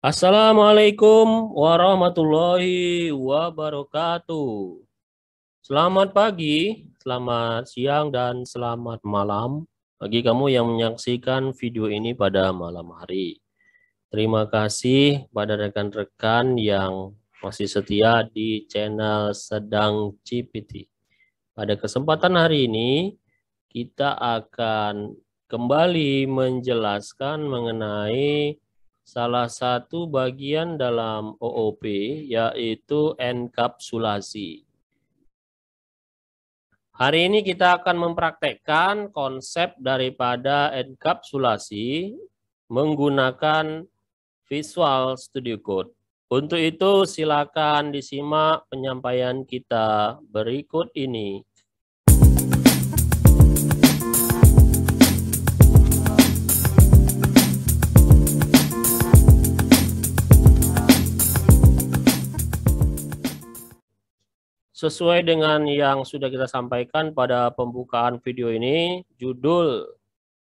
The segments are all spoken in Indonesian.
Assalamualaikum warahmatullahi wabarakatuh. Selamat pagi, selamat siang, dan selamat malam bagi kamu yang menyaksikan video ini pada malam hari. Terima kasih pada rekan-rekan yang masih setia di channel Sedang CPT. Pada kesempatan hari ini, kita akan kembali menjelaskan mengenai salah satu bagian dalam OOP, yaitu enkapsulasi. Hari ini kita akan mempraktekkan konsep daripada enkapsulasi menggunakan Visual Studio Code. Untuk itu, silakan disimak penyampaian kita berikut ini. Sesuai dengan yang sudah kita sampaikan pada pembukaan video ini, judul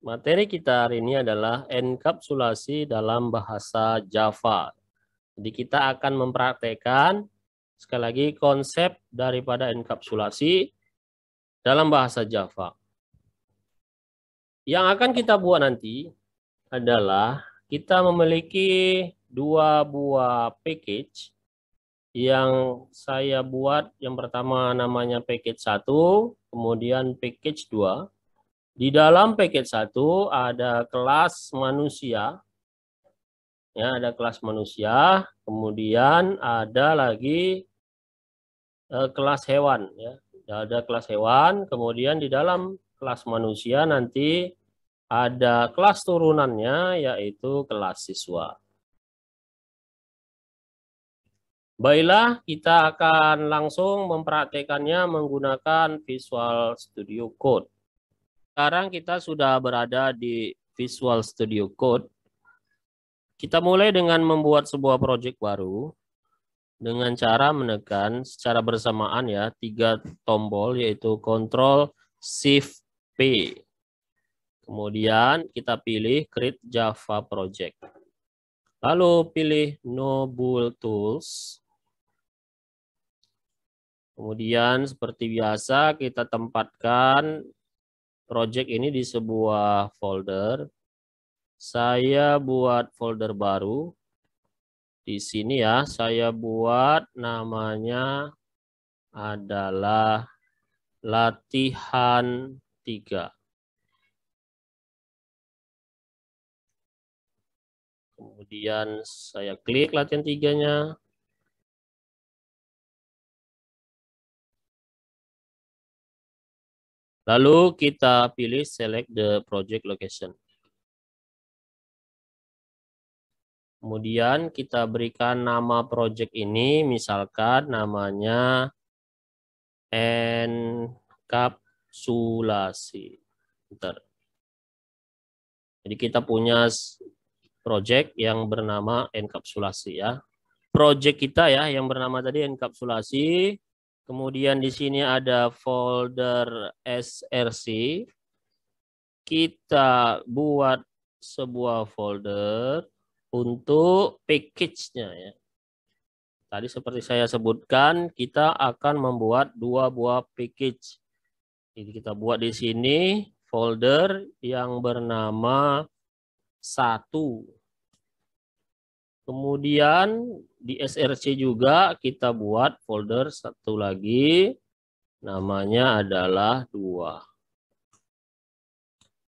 materi kita hari ini adalah enkapsulasi dalam bahasa Java. Jadi kita akan mempraktekkan sekali lagi konsep daripada enkapsulasi dalam bahasa Java. Yang akan kita buat nanti adalah kita memiliki dua buah package yang saya buat. Yang pertama namanya package 1, kemudian package 2. Di dalam package 1 ada kelas manusia. Ya, ada kelas manusia, kemudian ada lagi kelas hewan ya. Ada kelas hewan, kemudian di dalam kelas manusia nanti ada kelas turunannya yaitu kelas siswa. Baiklah, kita akan langsung mempraktekannya menggunakan Visual Studio Code. Sekarang kita sudah berada di Visual Studio Code. Kita mulai dengan membuat sebuah proyek baru dengan cara menekan secara bersamaan ya 3 tombol yaitu Ctrl Shift P. Kemudian kita pilih Create Java Project. Lalu pilih Noble Tools. Kemudian seperti biasa kita tempatkan project ini di sebuah folder. Saya buat folder baru. Di sini ya, saya buat namanya adalah latihan 3. Kemudian saya klik latihan 3-nya. Lalu kita pilih select the project location. Kemudian kita berikan nama project ini, misalkan namanya enkapsulasi. Bentar. Jadi kita punya project yang bernama enkapsulasi ya. Project kita ya yang bernama tadi enkapsulasi. Kemudian di sini ada folder src. Kita buat sebuah folder untuk package-nya ya. Tadi seperti saya sebutkan, kita akan membuat 2 buah package. Jadi kita buat di sini folder yang bernama 1. Kemudian di src juga kita buat folder satu lagi, namanya adalah 2.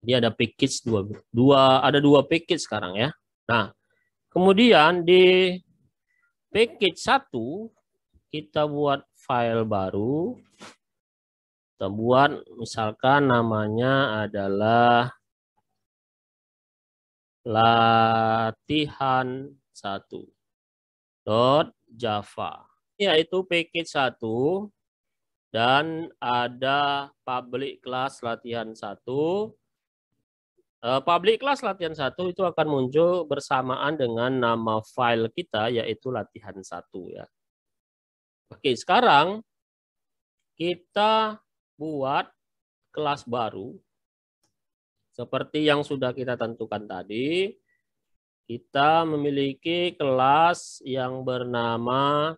Ini ada package 2. Ada 2 package sekarang ya. Nah, kemudian di package 1 kita buat file baru. Kita buat misalkan namanya adalah latihan 1.java. Yaitu package 1 dan ada public class latihan 1. Public class latihan 1 itu akan muncul bersamaan dengan nama file kita yaitu latihan 1 ya. Oke, sekarang kita buat kelas baru seperti yang sudah kita tentukan tadi. kita memiliki kelas yang bernama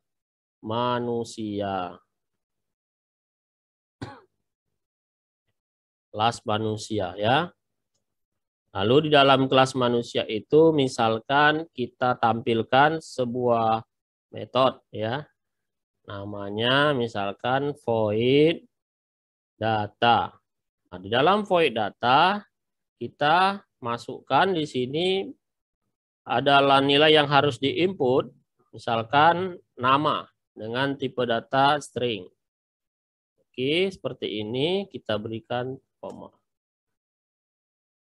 manusia. Kelas manusia ya. Lalu di dalam kelas manusia itu misalkan kita tampilkan sebuah metode ya. Namanya misalkan void data. Nah, di dalam void data kita masukkan di sini adalah nilai yang harus diinput, misalkan nama dengan tipe data string. Oke, seperti ini kita berikan koma.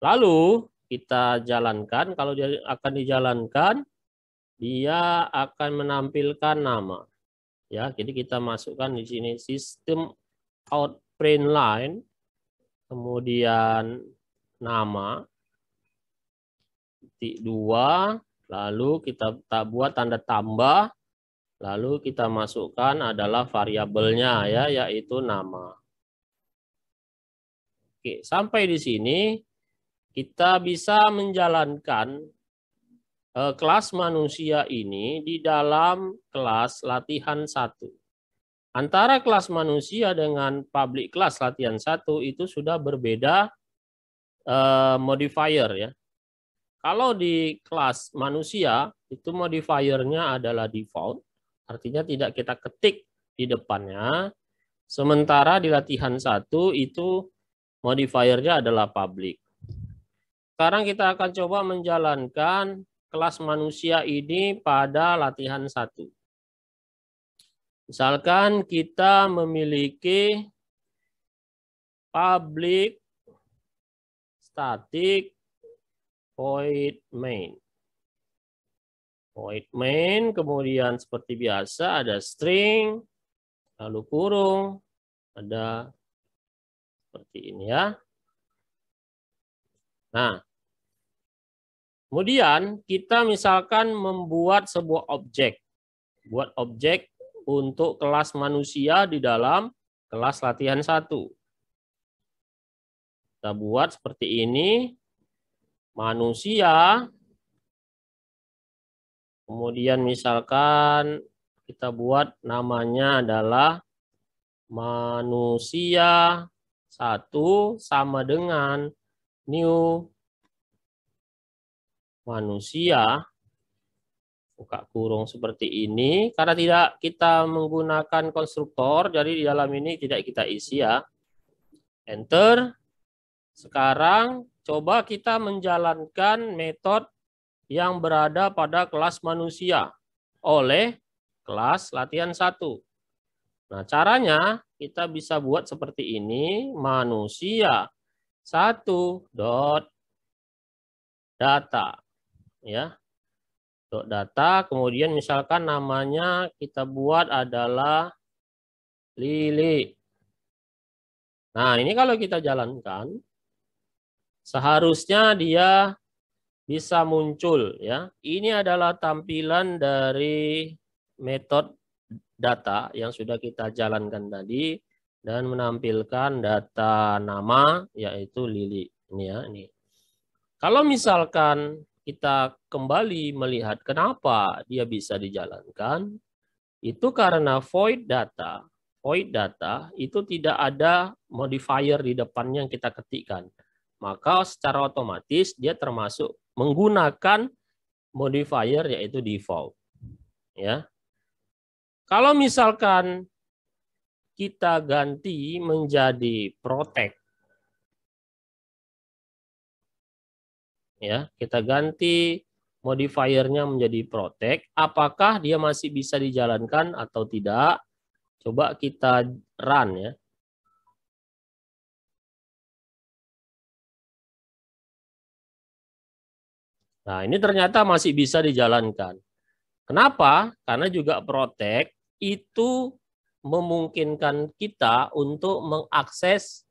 Lalu kita jalankan, kalau dia akan dijalankan, dia akan menampilkan nama. Ya, jadi kita masukkan di sini sistem out print line, kemudian nama, titik 2, lalu kita buat tanda tambah, lalu kita masukkan adalah variabelnya ya, yaitu nama. Oke, sampai di sini kita bisa menjalankan kelas manusia ini di dalam kelas latihan 1. Antara kelas manusia dengan public class latihan 1 itu sudah berbeda modifier ya. Kalau di kelas manusia itu modifiernya adalah default, artinya tidak kita ketik di depannya. Sementara di latihan 1 itu modifiernya adalah public. Sekarang kita akan coba menjalankan kelas manusia ini pada latihan 1. Misalkan kita memiliki public static void main. Void main, kemudian seperti biasa ada string, lalu kurung, ada seperti ini ya. Nah, kemudian kita misalkan membuat sebuah objek. Buat objek untuk kelas manusia di dalam kelas latihan 1. Kita buat seperti ini. Manusia. Kemudian misalkan kita buat namanya adalah manusia 1 sama dengan new manusia, buka kurung seperti ini. Karena tidak kita menggunakan konstruktor, jadi di dalam ini tidak kita isi ya. Enter. Sekarang coba kita menjalankan metode yang berada pada kelas manusia oleh kelas latihan 1. Nah, caranya kita bisa buat seperti ini, manusia 1 dot data ya. Data, kemudian misalkan namanya kita buat adalah Lili. Nah, ini kalau kita jalankan, seharusnya dia bisa muncul ya. Ini adalah tampilan dari metode data yang sudah kita jalankan tadi dan menampilkan data nama yaitu Lili. Ini ya, ini. Kalau misalkan kita kembali melihat kenapa dia bisa dijalankan, itu karena void data itu tidak ada modifier di depannya yang kita ketikkan. Maka secara otomatis dia termasuk menggunakan modifier yaitu default. Ya. Kalau misalkan kita ganti menjadi protect, ya, kita ganti modifiernya menjadi protect, apakah dia masih bisa dijalankan atau tidak? Coba kita run ya. Nah, ini ternyata masih bisa dijalankan. Kenapa? Karena juga protect itu memungkinkan kita untuk mengakses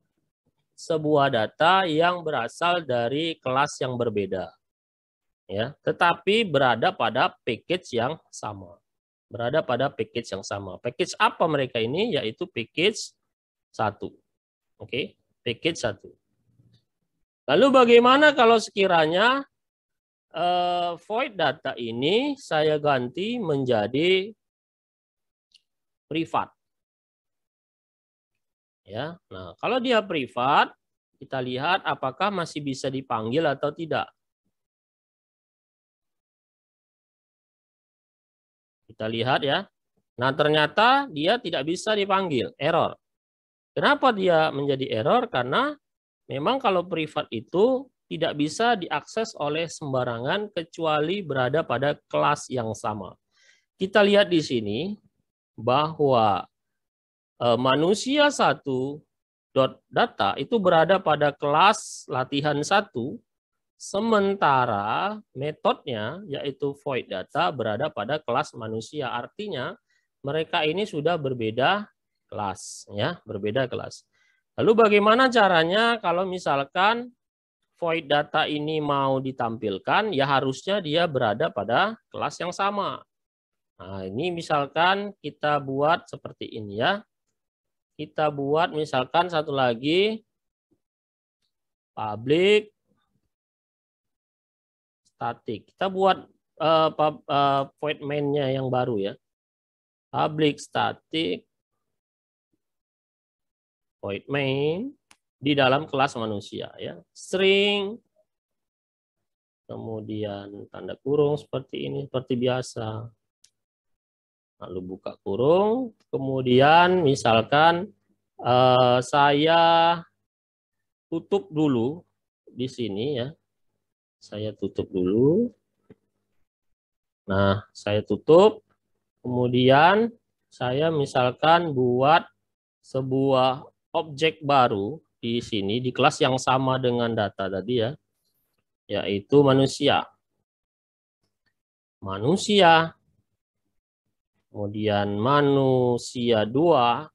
sebuah data yang berasal dari kelas yang berbeda. Ya, tetapi berada pada package yang sama. Berada pada package yang sama. Package apa mereka ini? Yaitu package 1. Oke, package 1. Lalu bagaimana kalau sekiranya void data ini saya ganti menjadi privat. Ya, nah kalau dia privat, kita lihat apakah masih bisa dipanggil atau tidak. Kita lihat ya. Nah, ternyata dia tidak bisa dipanggil, error. Kenapa dia menjadi error? Karena memang kalau privat itu tidak bisa diakses oleh sembarangan kecuali berada pada kelas yang sama. Kita lihat di sini bahwa manusia 1.data itu berada pada kelas latihan 1, sementara metodenya yaitu void data berada pada kelas manusia. Artinya mereka ini sudah berbeda kelas, ya, berbeda kelas. Lalu bagaimana caranya kalau misalkan void data ini mau ditampilkan, ya harusnya dia berada pada kelas yang sama. Nah, ini misalkan kita buat seperti ini ya. Kita buat misalkan satu lagi public static. Kita buat void main-nya yang baru ya. Public static void main di dalam kelas manusia ya. String, kemudian tanda kurung seperti ini, seperti biasa. Lalu buka kurung, kemudian misalkan saya tutup dulu di sini ya. Saya tutup dulu. Nah, saya tutup. Kemudian saya misalkan buat sebuah objek baru di sini di kelas yang sama dengan data tadi ya, yaitu manusia. Manusia. Kemudian manusia 2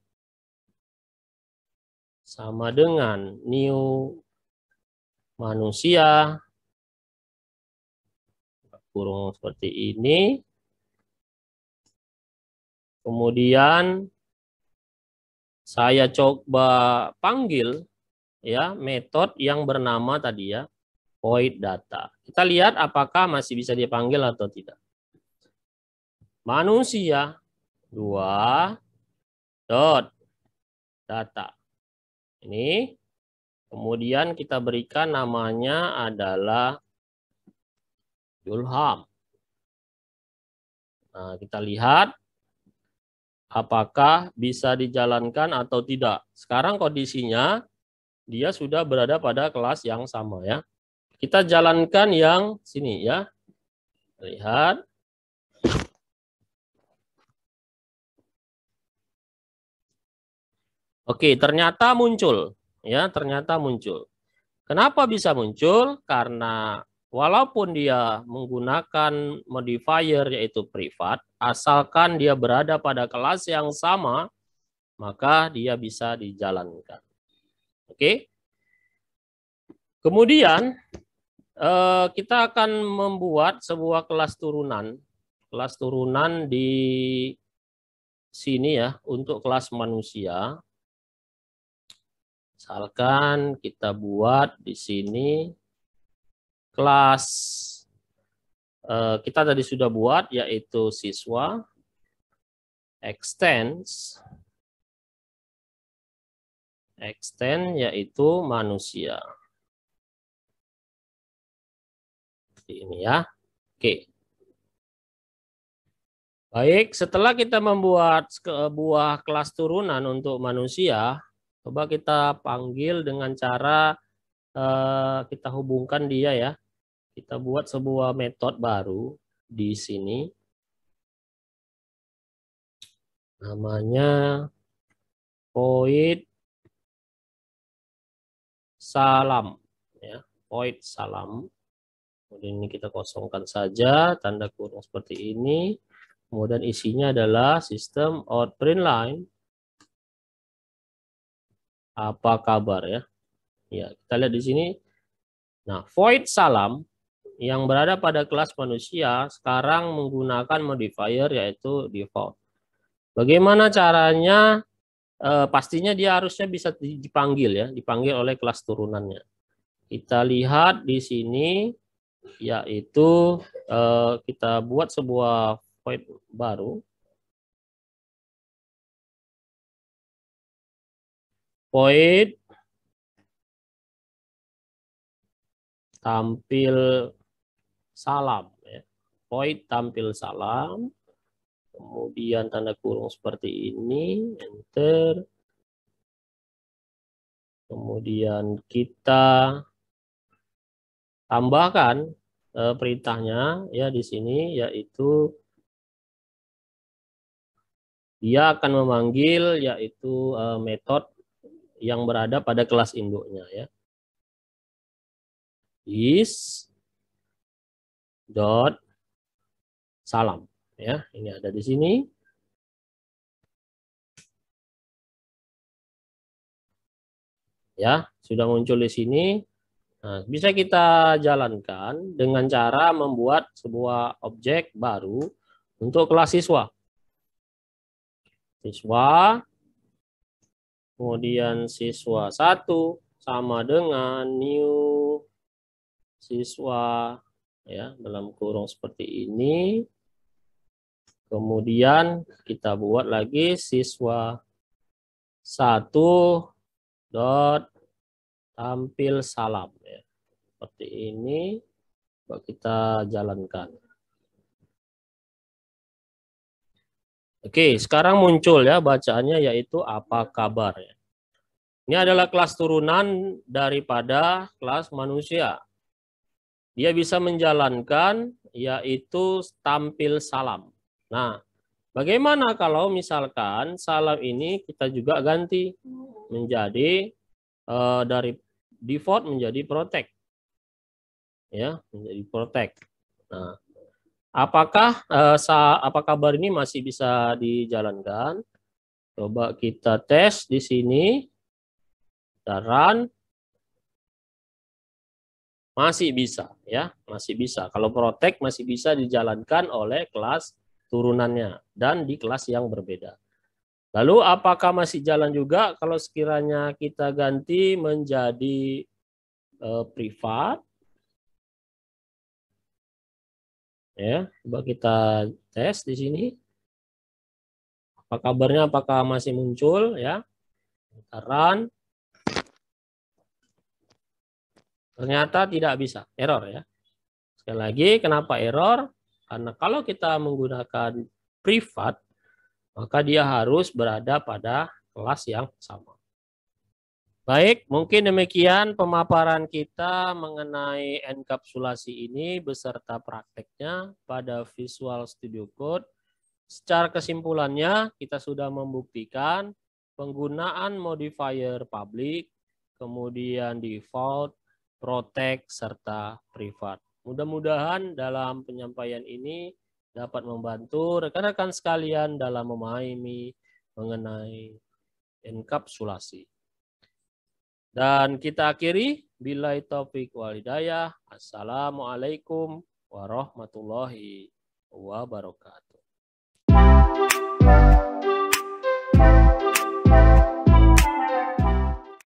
sama dengan new manusia. Kurung seperti ini. Kemudian saya coba panggil ya metode yang bernama tadi ya void data. Kita lihat apakah masih bisa dipanggil atau tidak. Manusia 2 dot data. Ini kemudian kita berikan namanya adalah Julham. Nah, kita lihat apakah bisa dijalankan atau tidak. Sekarang kondisinya dia sudah berada pada kelas yang sama ya. Kita jalankan yang sini ya. Lihat. Oke, ternyata muncul ya, ternyata muncul. Kenapa bisa muncul? Karena walaupun dia menggunakan modifier yaitu privat, asalkan dia berada pada kelas yang sama, maka dia bisa dijalankan. Oke. Kemudian kita akan membuat sebuah kelas turunan di sini ya untuk kelas manusia. Misalkan kita buat di sini kelas kita tadi sudah buat yaitu siswa extend yaitu manusia. Ini ya. Oke. Baik, setelah kita membuat sebuah kelas turunan untuk manusia, coba kita panggil dengan cara kita hubungkan dia ya. Kita buat sebuah metode baru di sini. Namanya void salam ya, void salam. Kemudian ini kita kosongkan saja tanda kurung seperti ini. Kemudian isinya adalah sistem out print line. Apa kabar ya? Ya, kita lihat di sini. Nah, void salam yang berada pada kelas manusia sekarang menggunakan modifier yaitu default. Bagaimana caranya? Pastinya dia harusnya bisa dipanggil ya, dipanggil oleh kelas turunannya. Kita lihat di sini yaitu kita buat sebuah void baru. Void tampil salam. Ya. Void tampil salam. Kemudian tanda kurung seperti ini. Enter. Kemudian kita tambahkan perintahnya ya di sini, yaitu dia akan memanggil yaitu metode yang berada pada kelas induknya ya. Is dot salam ya, ini ada di sini. Ya, sudah muncul di sini. Nah, bisa kita jalankan dengan cara membuat sebuah objek baru untuk kelas siswa. Siswa, kemudian siswa 1 sama dengan new siswa ya, dalam kurung seperti ini. Kemudian kita buat lagi siswa 1 dot tampil salam ya. Seperti ini. Coba kita jalankan. Oke, sekarang muncul ya bacaannya, yaitu apa kabar ya. Ini adalah kelas turunan daripada kelas manusia. Dia bisa menjalankan yaitu tampil salam. Nah, bagaimana kalau misalkan salam ini kita juga ganti menjadi dari default menjadi protect. Ya, menjadi protect. Nah, apakah apa kabar ini masih bisa dijalankan? Coba kita tes di sini. Kita run. Masih bisa ya, masih bisa. Kalau protect masih bisa dijalankan oleh kelas turunannya dan di kelas yang berbeda. Lalu apakah masih jalan juga kalau sekiranya kita ganti menjadi privat? Ya, coba kita tes di sini. Apa kabarnya? Apakah masih muncul ya? Kita run. Ternyata tidak bisa, error ya. Sekali lagi, kenapa error? Karena kalau kita menggunakan privat, maka dia harus berada pada kelas yang sama. Baik, mungkin demikian pemaparan kita mengenai enkapsulasi ini beserta prakteknya pada Visual Studio Code. Secara kesimpulannya, kita sudah membuktikan penggunaan modifier public, kemudian default, protect, serta privat. Mudah-mudahan dalam penyampaian ini dapat membantu rekan-rekan sekalian dalam memahami mengenai enkapsulasi. Dan kita akhiri, billahi taufik wal hidayah. Assalamualaikum warahmatullahi wabarakatuh.